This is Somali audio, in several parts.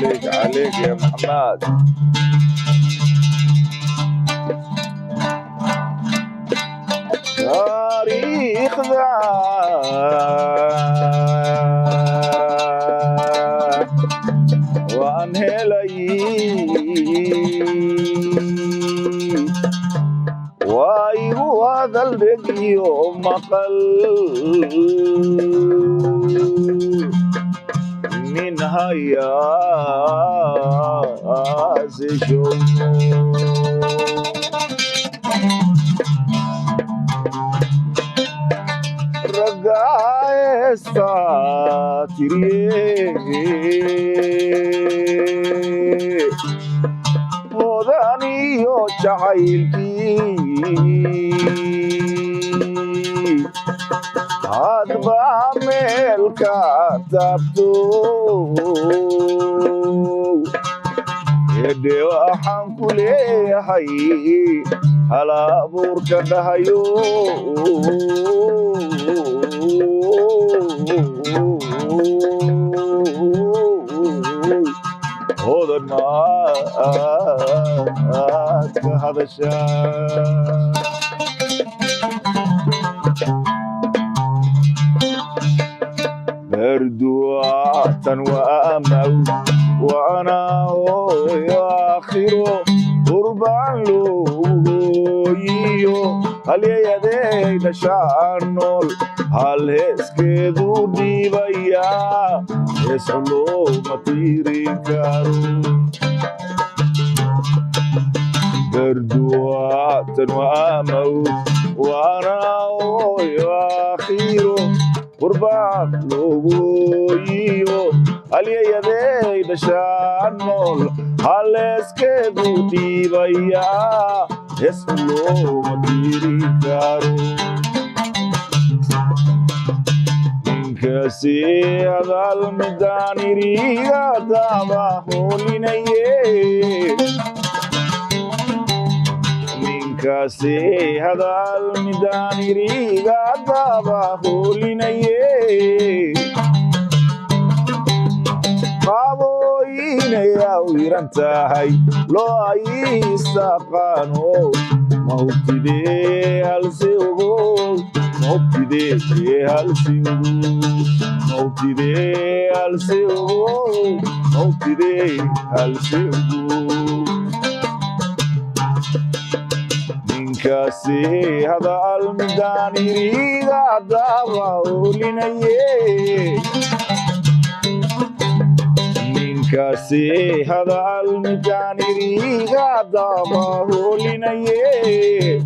عليك يا محمد. تاريخ ذا وأنهلي وايو هذا البقي مقل من هيا سشوم رقاي ساتريه ودانيو جعيلكي هادبا ملكا تابتو يدي وحن كلي حي هلا بوركا دهيو هذا الماء هذا الشام بردوات وأمل وأنا آخر قربان لويو هل يدي دشانول هل هسكدو ديبايا يسلو مطيري كارو بردوات وأمل وأنا آخر قربان لويو هل يدي دشانول هل هسكدو ديبايا يسلو مطيري كارو كسي هذا الميدان ريغا دابا هولينيه من كسي هذا الميدان ريغا دابا هولينيه قابوينيا ويرانتاهي لو ايستقانو موتيدي هالسيوغو موتيدي هالسيوغو موتيدي هالسيوغو موتيدي هالسيوغو منكاسي هذا الميدان يريغا دابا ولينيه منكاسي هذا الميدان يريغا دابا ولينيه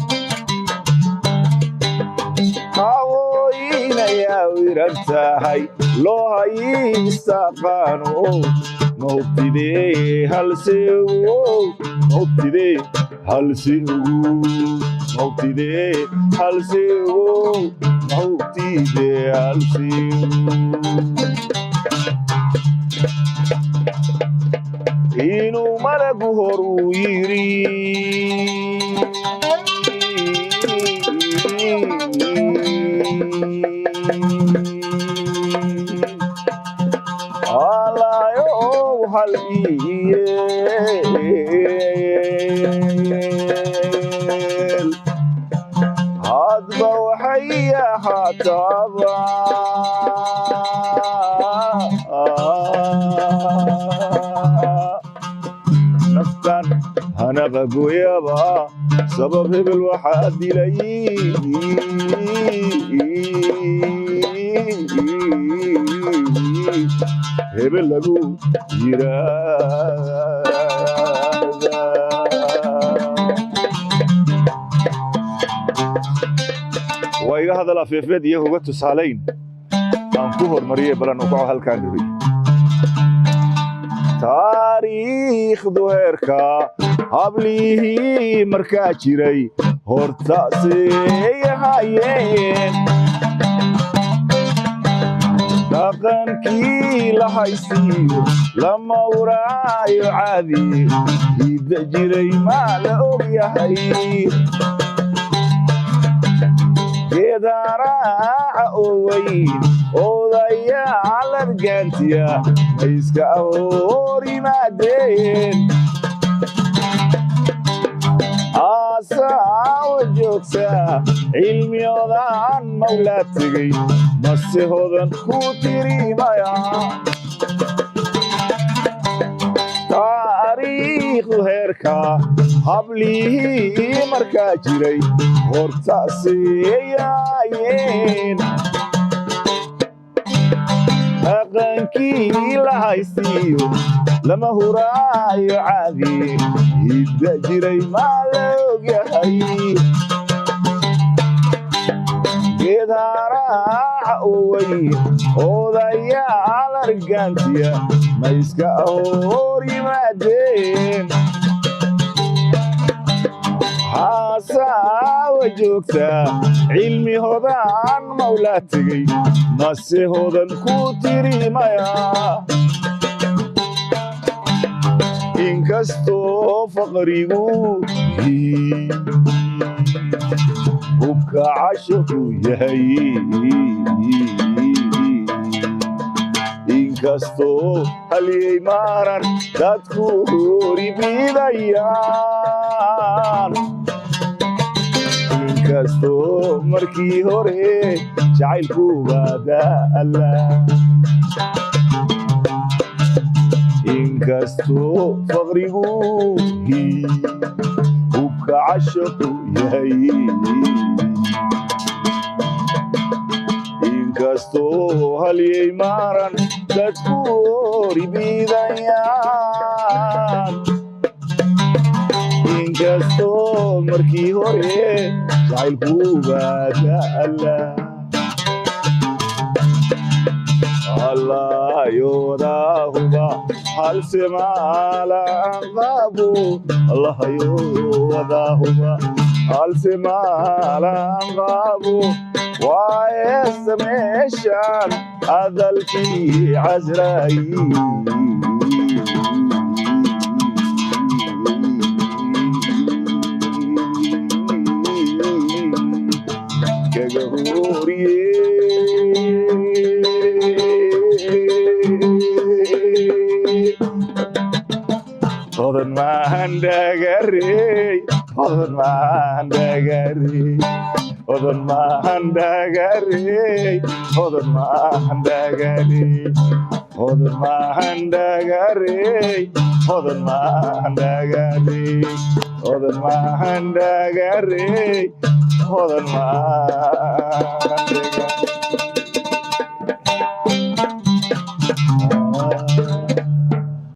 قاوينيا ويرانتاهي لو هايستقانو موتيدي هالسيوغو موتيدي هالسيوغو موتيدي هالسيوغو موتيدي هالسيوغو إنو ملقو هرو يري alayo haliyeel hadba waxaya hataba naftan hanaba goyaba sabab hebel waxaa dilay hebel lagu yiraahda waa iga hadal afeefeed iyo uga tusaalayn aan ku hormariyay balan u kaco halkaan dhigay taariikhdu heerka hablihii markaa jiray hortaasay hayeen dhaqankii la haysiiyo lama uraayo caadi hidda jiray maa la og yahay geedaraaca oo weyn oo odayaal argaantiya ma iska hor yimaadeen aasawa joogta cilmiyoodan mawlaa tegey mase hodan ku tirimaya taariikhdu heerka hablihii markaa jiray hortaaseeyaayeen dhaqankii la haysiiyo lama huraayo caadi hidda jiray maa la ogyahay geedharaaca owey odayaal argaantiya ma iska hor yimaadeen haasawa joogta cilmi hodan mawlaa tegey mase hodan ku tirimaya inkastoo faqrigu hubka casharku yahay inkastoo halyey maaran dadku horibidayaan inkastoo markii hore jacaylkuga daala inkastoo faqrigu hubka casharku yahay inkastoo halyey maaran dadku horibidayaan inkastoo markii hore jacaylkuga daala allahayoodaahuba halse maalaan qaabo allahayoodaahuba halse maalaan qaabo waayeesta meeshaan hadalkii casraayi kaga horiye hodan mahandhagarey hodan mahandhagarey hodan mahandhagarey hodan mahandhagarey hodan mahandhagarey hodan mahandhagarey hodan mahandhagarey hodan mahandhagarey